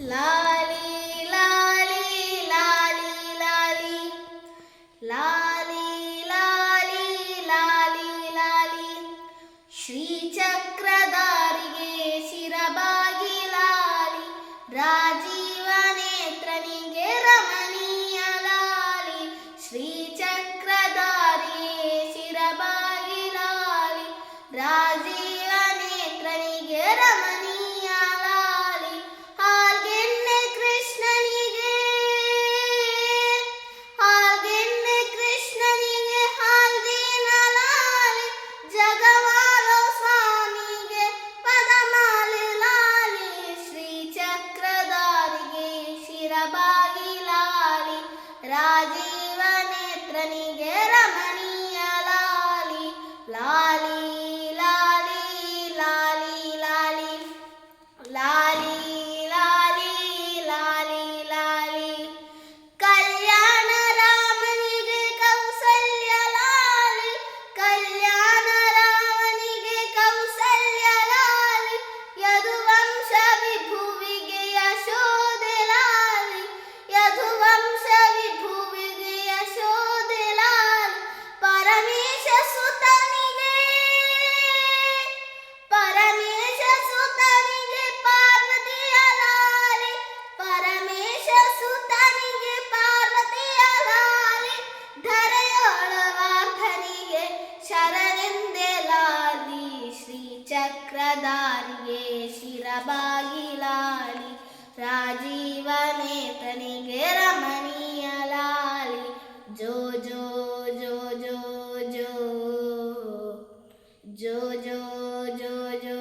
ಲಾಲಿ ಲಾಲಿ ಲಾಲಿ ಲಾಲಿ ಲಾಲಿ ಲಾಲಿ ಲಾಲಿ ಲಾಲಿ ಶ್ರೀಚಕ್ರಧಾರಿಗೆ ಶಿರಬಾಗಿ ಲಾಲಿ ರಾಜೀವ ನೇತ್ರನಿಗೆ ರಮಣೀಯ ಲಾಲಿ ಶ್ರೀಚಕ್ರಧಾರಿಗೆ ಶಿರಬಾಗಿ ಲಾಲಿ ರಾಜೀವ ನೇತ್ರನಿಗೆ ರಮಣೀಯ ಲಾಲಿ ಹಾಲ್ಗೆನ್ನೆ ಕೃಷ್ಣನಿಗೆ ಹಾಲ್ದೇನ ಲಾಲಿ ಜಗವಾಲೋ ಸ್ವಾಮಿಗೆ ಪದಮಾಲೆ ಲಾಲಿ ಶ್ರೀಚಕ್ರಧಾರಿಗೆ ಶಿರಬಾಗಿ ಲಾಲಿ ರಾಜೀವ ನೇತ್ರನಿಗೆ ರಮಣೀಯ ಲಾಲಿ ಲಾಲಿ ಲಾಲಿ ಲಾಲಿ ಲಾಲಿ ಲಾಲಿ ಲಾಲಿ ಲಾಲಿ ಲಾಲಿ ಕಲ್ಯಾಣ ರಾಮನಿಗೆ ಕೌಸಲ್ಯ ಲಾಲಿ ಕಲ್ಯಾಣ ರಾಮನಿಗೆ ಕೌಸಲ್ಯ ಲಾಲಿ ಯದುವಂಶ ವಿಭುವಿಗೆ ಯಶೋದೆ ಲಾಲಿ ಯದುವಂಶ ವಿಭುವಿಗೆ ಯಶೋದೆ ಲಾಲಿ ಪರಮೇಶ ಸುತನಿಗೆ ಪಾರ್ವತಿಯ ಲಾಲಿ ಪರಮೇಶ ಸುತನಿಗೆ ಪಾರ್ವತಿಯ ಲಾಲಿ ಧರೆಯೊಳವಾರ್ಥನಿಗೆ ಶರಣೆಂದೆ ಲಾಲಿ ಶ್ರೀಚಕ್ರಧಾರಿಗೆ ಶಿರಬಾಗಿ ಲಾಲಿ ರಾಜೀವ ನೇತ್ರನಿಗೆ ರಮಣೀಯ ಲಾಲಿ ಜೋ ಜೋ ಜೋ ಜೋ ಜೋ ಜೋ ಜೋ ಜೋ ಜೋ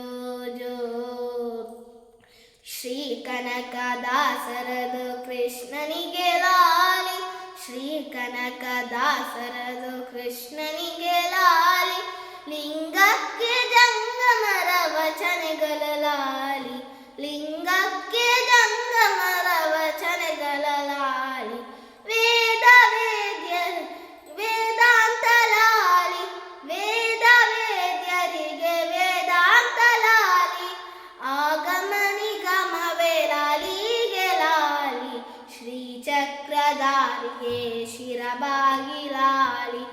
ಜೋ ಶ್ರೀ ಕನಕದಾಸರದು ಕೃಷ್ಣನಿಗೆ ಲಾಲಿ ಶ್ರೀ ಕನಕದಾಸರದು ಕೃಷ್ಣನಿಗೆ ಲಾಲಿ ಲಿಂಗಕ್ಕೆ ಜಂಗಮರ ವಚನಗಳ ಲಾಲಿ ಲಿಂಗಕ್ಕೆ ಜಂಗಮರ ವಚನಗಳ ಲಾಲಿ ವೇದ ವೇದಾಂತ ಲಾಲಿ ವೇದ ವೇದ್ಯರಿಗೆ ವೇದಾಂತ ಲಾಲಿ ಆಗಮ ನಿಗಮವೇ ಲಾಲಿಗೆ ಲಾಲಿ ಶ್ರೀಚಕ್ರಧಾರಿಗೆ ಶಿರಬಾಗಿ ಲಾಲಿ